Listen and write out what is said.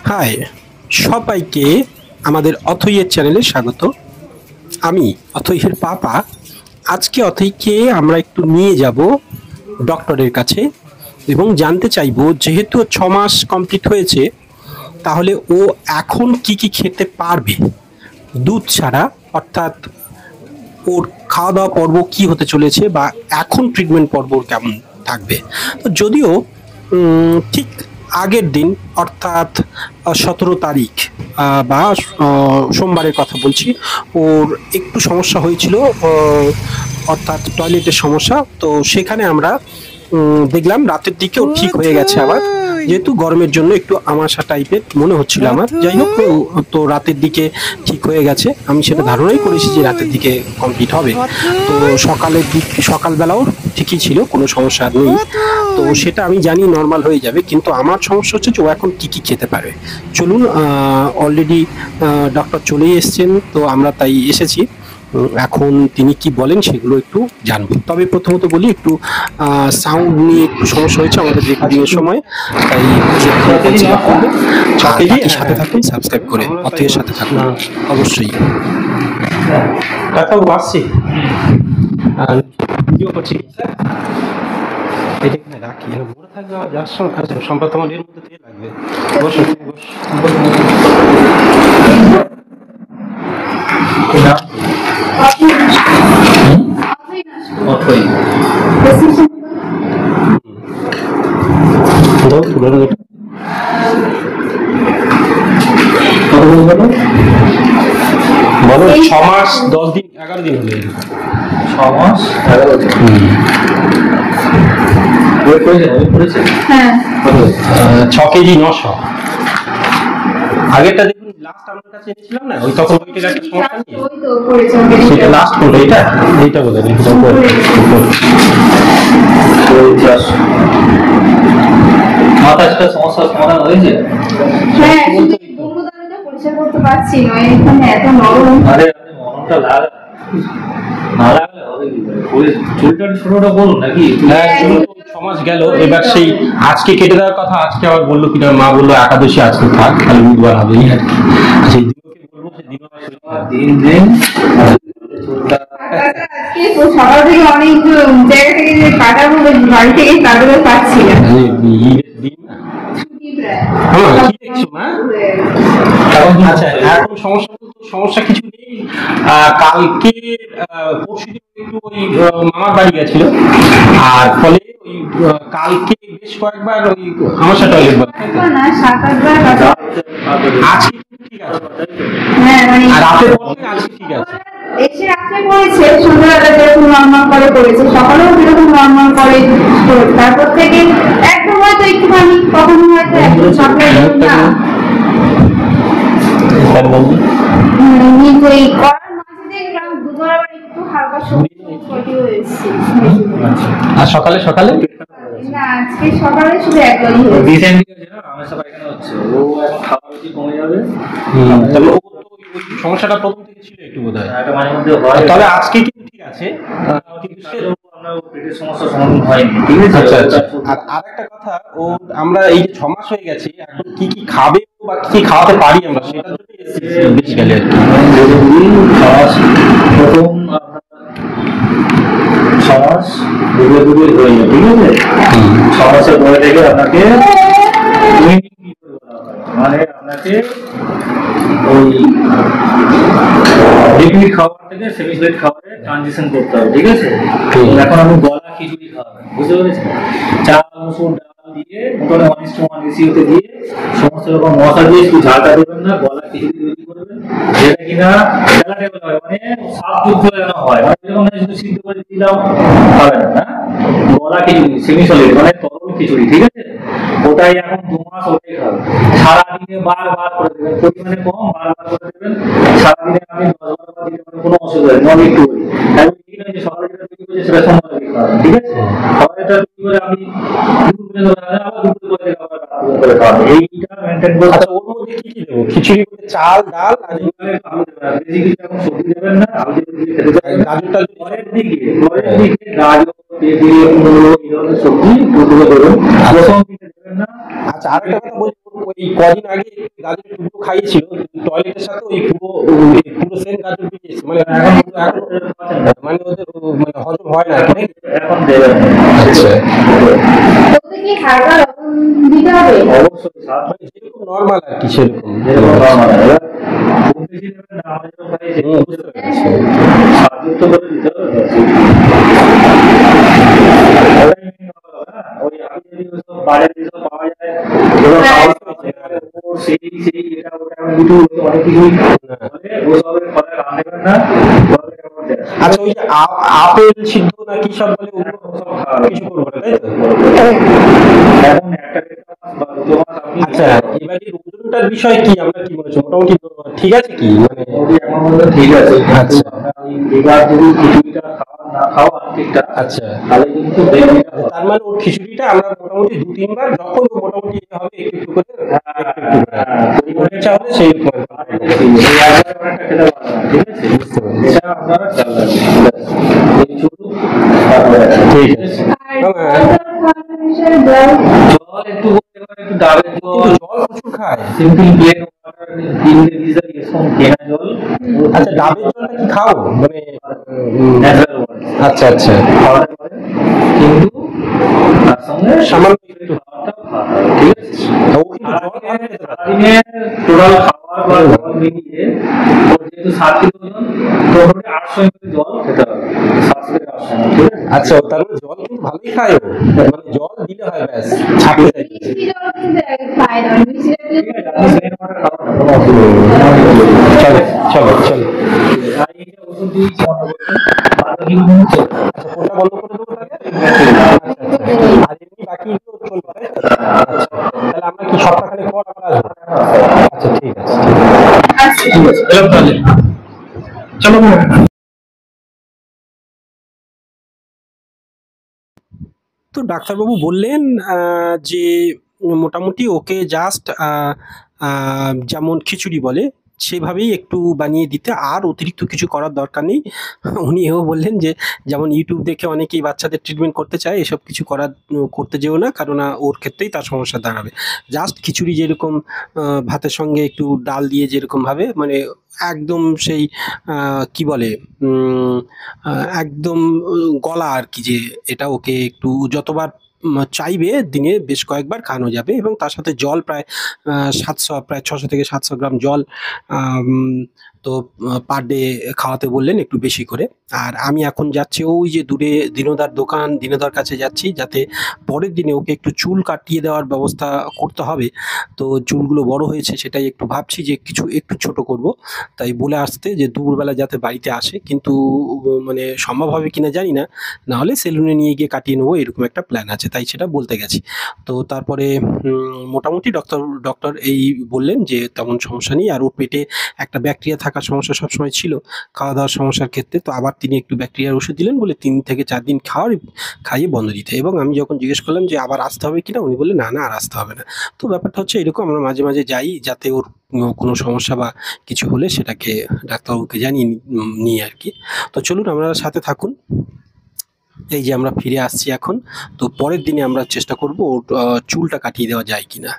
High, সবাইকে আমাদের অথইয়ের চ্যানেলে স্বাগত। আমি অথইয়ের পাপা। আজকে অথইকে আমরা একটু নিয়ে যাব ডক্টরের কাছে এবং জানতে চাইবো, যেহেতু 6 মাস কমপ্লিট হয়েছে, তাহলে ও এখন কি কি খেতে পারবে দুধ ছাড়া, অর্থাৎ ওর খাওয়া দাওয়া পর্ব কি হতে চলেছে বা এখন ট্রিটমেন্ট পর্ব ওর কেমন থাকবে। তো যদিও ঠিক আগের দিন, অর্থাৎ 17 তারিখ বা সোমবারের কথা বলছি, ওর একটু সমস্যা হয়েছিল, অর্থাৎ টয়লেটের সমস্যা। তো সেখানে আমরা দেখলাম রাতের দিকে ও ঠিক হয়ে গেছে আবার, যেহেতু গরমের জন্য একটু আমাশা টাইপের মনে হচ্ছিল আমার। যাই হোক, তো রাতের দিকে ঠিক হয়ে গেছে। আমি সেটা ধারণাই করেছি যে রাতের দিকে কমপ্লিট হবে। তো সকালবেলাও ঠিকই ছিল, কোনো সমস্যা নেই। তো সেটা আমি জানি নর্মাল হয়ে যাবে, কিন্তু আমার সমস্যা হচ্ছে যে ও এখন কি কি খেতে পারে। চলুন, অলরেডি ডক্টর চলেই এসছেন, তো আমরা তাই এসেছি। এখন তিনি কি বলেন সেগুলো একটু জানবো। তবে প্রথমত বলি, একটু সাউন্ড নিয়ে একটু সমস্যা হয়েছে আমাদের রেকর্ডিংয়ের সময়, তাই করবেন। সাথে থাকুন, সাবস্ক্রাইব করে অথের সাথে থাকুন অবশ্যই। আসছি, ভিডিও করছি। এটা এখানে রাখি, মনে থাকবে যার সঙ্গে সম্পর্ক আমার এর মধ্যে দিয়ে লাগবে। বসুন, বলো। 6 মাস 10 দিন 11 দিন হলো। 6 মাস 11 দিন। ওয়েট করেছে? হ্যাঁ, 6 কেজি 900। আগেরটা দেখুন, লাস্ট আমার কাছে এনেছিলাম না, ওই তখন ওইটার একটা সমস্যা নেই। ওই তো করেছে সেটা লাস্ট কোনটা? এইটা বলে দিন। মাথাটা সমস্যার সমাধান হয়েছে? হ্যাঁ, শুধু বন্ধুদানিটা পরিষ্কার করতে পারছি না, এখানে এত নরম। আরে আপনি মনটা লাগা না লাগলে হবে কি করে? চুলটা ছোটটা বলুন নাকি? হ্যাঁ, 6 মাস গেল, এবার সেই আজকে কেটে দেওয়ার কথা। আজকে আবার বললো কিনা, মা বললো একাদশী আজকে থাক, খালি বুধবার হবে আর কি। সেই দিনকে বলবো, সেই দিন দিন সকাল থেকে অনেক জায়গা থেকে যে কাটাবো, বাড়ি থেকে কাটাতে পারছি না। আচ্ছা, এখন সমস্যা কিছু নেই। কালকে পরশুদিন একটু ওই মামার বাড়ি গেছিল, আর ফলে ওই কালকে বেশ কয়েকবার ওই আমাশা টয়লেট না 7-8 বার আজকে ঠিক আছে। হ্যাঁ, মানে রাতের পর থেকে আজকে ঠিক আছে। এসে রাত্রে করেছে, সন্ধ্যাবেলা যেরকম নর্মাল করে করেছে, সকালেও যেরকম নর্মাল করে, তারপর থেকে একদম হয়তো একটুখানি, কখনো হয়তো একটু সকালে না ওই করার মাঝে দেখলাম দুবার আবার একটু হালকা সর্দি হয়েছে। আর সকালে না, আজকে সকালে শুধু একবারই হয়েছে। রিসেন্টলি যেটা আমাদের সবাই এখানে হচ্ছে, ও এখন খাবার বেশি কমে যাবে। তবে ও তো ওই সমস্যাটা প্রথম থেকে ছিল একটু বোধহয়, একটা মাঝে মধ্যে হয়। তবে আজকে কিন্তু ঠিক আছে। কিন্তু আমরা পেটের সমস্যার সমাধান হয়নি, ঠিক আছে? আচ্ছা আচ্ছা। আর আরেকটা কথা, ও আমরা এই যে 6 মাস হয়ে গেছে, এখন কি কি খাবে বা কি খাওয়াতে পারি আমরা, সেটা বেসিক্যালি আর কি। প্রথম 6 মাস দুধে হয়ে যায়, ঠিক আছে? 6 মাসের পরে থেকে আপনাকে মানে আপনাকে ওই লিকুইড খাবার থেকে সেমি সলিড খাবারে ট্রানজিশন করতে হবে, ঠিক আছে? এখন আপনি গলা খিচুড়ি খাবেন, বুঝতে পেরেছেন? চাল, মসুর ডাল দিয়ে মোটামুটি 1:1 রেশিওতে দিয়ে সমস্ত রকম মশলা দিয়ে একটু ঝালটা দেবেন না, গলা খিচুড়ি তৈরি করবেন, যেটা কিনা ডেলাটেবল হয়, মানে সাবযুক্ত যেন হয়, মানে যেরকম শুধু সিদ্ধ করে দিলাম খাবেন না, গলা খিচুড়ি সেমি সলিড মানে তরল খিচুড়ি, ঠিক আছে? ওটাই এখন 2 মাস ওটাই খাবেন। সারাদিনে বারবার করে দেবেন, পরিমাণে কম, বারবার করে দেবেন। সারাদিনে আপনি 10-12 বার দিতে পারেন, কোনো অসুবিধা নেই, নন একটু করি। এবং ঠিক আছে, সকালে যেটা তৈরি করেছে সেটা সন্ধ্যাবেলা খাবেন, ঠিক আছে? খাবারটা তৈরি করে আপনি দুপুর পর্যন্ত খাবেন, আবার দুপুর করে খাবার করে খাবেন, এইটা মেনটেন করে। আচ্ছা, ওর মধ্যে কি কি দেবো? খিচুড়ি করে চাল, ডাল আর বেশি কিছু এখন সবজি দেবেন না, আলু দিয়ে খেতে পারেন। গাজরটা পরের দিকে গাজর, পেঁপে, কুমড়ো এই ধরনের সবজি প্রথমে দেবেন, প্রথম দিকে দেবেন না। আচ্ছা, আরেকটা কথা বলছি, ওর ওই কদিন আগে গাজরের টুকরো খাইয়েছিল, টয়লেটের সাথে ওই পুরো সেম গাজর বেরিয়েছে, মানে এখন মানে ওদের মানে হজম হয় না নাকি? এখন দেবে। আচ্ছা, ওদের কি হালকা লবণ দিতে হবে? অবশ্যই স্বাদ মানে যেরকম নর্মাল আর কি সেরকম। যেরকম নরমাল এবার খুব বেশি দেবেন না, আমরা যেরকম খাই সেরকম বুঝতে পারছি। স্বাদযুক্ত করে দিতে হবে ব্যাস। ওটাই main কথা হবে, হ্যাঁ? ওই আমি যদি ওইসব বাজারে যেসব পাওয়া যায় ওগুলো খাওয়া ওপর সেই এটা ওটা ইউটিউব অনেক কিছুই বলে, ওসবের কথা কান দেবেন না, ওগুলো কেমন দেয়। আচ্ছা, ওই যে আপেল সিদ্ধ না কি সব বলে ওগুলো সব কিছু করবো না, তাই তো? এখন একটা দেড় মাস বা 2 মাস আপনি আচ্ছা, এবার এই ওজনটার বিষয় কি, আমরা কি বলেছি মোটামুটি ঠিক আছে কি মানে? মোটামুটি এখন পর্যন্ত ঠিক আছে। আচ্ছা। আপনার ওই এবার যদি খিচুড়িটা না খাওয়ান ঠিকঠাক, আচ্ছা, তাহলে কিন্তু দেখবেন তার মানে ওর খিচুড়িটা আমরা মোটামুটি 2-3 বার যখন ও মোটামুটি ইয়ে হবে একটু একটু করে পরিমাণে ইচ্ছা হলে সেই অনেকটা খেতে পারবেন না, ঠিক আছে? এটা আপনারা খেয়াল রাখবেন। এই শুধু তারপরে ঠিক আছে। আর জল খাওয়ানোর বিষয়ে জল জল একটু বলতে পারেন, একটু ডাবের কিন্তু জল, জল প্রচুর খায়। সিম্পল প্লেন ওয়াটার, দিনে গিজার এসব কেনা জল। আচ্ছা, ডাবের জলটা কি খাও মানে? ন্যাচারাল ওয়াটার আচ্ছা আচ্ছা, খাওয়াতে পারেন, কিন্তু তার সঙ্গে সামান্য একটু। খাওয়াটাও খাওয়াতে হবে, ঠিক আছে? ও কিন্তু জল খায় না। সারাদিনে টোটাল খাবার বা জল মিলিয়ে ওর যেহেতু 7 কিলো ওজন, তো মোটামুটি 800 ml জল খেতে হবে, 7 থেকে 800 ml, ঠিক আছে? আচ্ছা, তার মানে জল কিন্তু ভালোই খায় ও, মানে জল দিলে হয় ব্যাস ছাড়তে যায়। মিষ্টি জল কিন্তু খায় না, মিষ্টি জল ঠিক আছে, আপনি প্লেন ওয়াটার খাবেন না, কোনো অসুবিধা নেই। চলো চলো চলো। আর এই যে ওষুধ দিয়েছি বন্ধ করতে, বাকি কিন্তু চলবে। আচ্ছা, ফোনটা বন্ধ করে দেবো তাহলে? আচ্ছা আচ্ছা, আর এমনি বাকি তো চলবে, তাই তো? আচ্ছা, তাহলে আমরা কি সপ্তাহখানেক পর আবার আসবো? আচ্ছা, ঠিক আছে ঠিক আছে। ঠিক আছে, এলাম তাহলে। চলো। তো ডাক্তারবাবু বললেন যে মোটামুটি ওকে জাস্ট যেমন খিচুড়ি বলে সেভাবেই একটু বানিয়ে দিতে, আর অতিরিক্ত কিছু করার দরকার নেই। উনি এও বললেন যে যেমন ইউটিউব দেখে অনেকেই বাচ্চাদের ট্রিটমেন্ট করতে চায়, এসব কিছু করতে যেও না, কারণ ওর ক্ষেত্রেই তার সমস্যা দাঁড়াবে। জাস্ট খিচুড়ি যেরকম ভাতের সঙ্গে একটু ডাল দিয়ে যেরকমভাবে মানে একদম সেই কি বলে একদম গলা আর কি, যে এটা ওকে একটু যতবার চাইবে দিনে বেশ কয়েকবার খাওয়ানো যাবে, এবং তার সাথে জল প্রায় 600 থেকে 700 গ্রাম জল তো পার ডে খাওয়াতে বললেন একটু বেশি করে। আর আমি এখন যাচ্ছি ওই যে দূরে দিনোদার দোকান, দিনোদার কাছে যাচ্ছি, যাতে পরের দিনে ওকে একটু চুল কাটিয়ে দেওয়ার ব্যবস্থা করতে হবে। তো চুলগুলো বড় হয়েছে, সেটাই একটু ভাবছি যে কিছু একটু ছোট করব, তাই বলে আসতে যে দুপুরবেলা যাতে বাড়িতে আসে, কিন্তু মানে সম্ভব হবে কিনা জানি না, নাহলে সেলুনে নিয়ে গিয়ে কাটিয়ে নেবো, এরকম একটা প্ল্যান আছে, তাই সেটা বলতে গেছি। তো তারপরে মোটামুটি ডক্টর এই বললেন যে তেমন সমস্যা নেই, আর ওর পেটে একটা ব্যাকটেরিয়া থাকার সমস্যা সবসময় ছিল খাওয়া দাওয়ার সমস্যার ক্ষেত্রে, তো আবার তিনি একটু ব্যাকটেরিয়ার ওষুধ দিলেন, বলে 3 থেকে 4 দিন খাইয়ে বন্ধ দিতে। এবং আমি যখন জিজ্ঞেস করলাম যে আবার আসতে হবে কিনা, উনি বললেন না না, আর আসতে হবে না। তো ব্যাপারটা হচ্ছে এরকম, আমরা মাঝে মাঝে যাই যাতে ওর কোনো সমস্যা বা কিছু হলে সেটাকে ডাক্তারবাবুকে জানিয়ে নিই আর কি। তো চলুন আপনারা সাথে থাকুন। এই যে আমরা ফিরে আসছি এখন, তো পরের দিনে আমরা চেষ্টা করব ওর চুলটা কাটিয়ে দেওয়া যায় কিনা।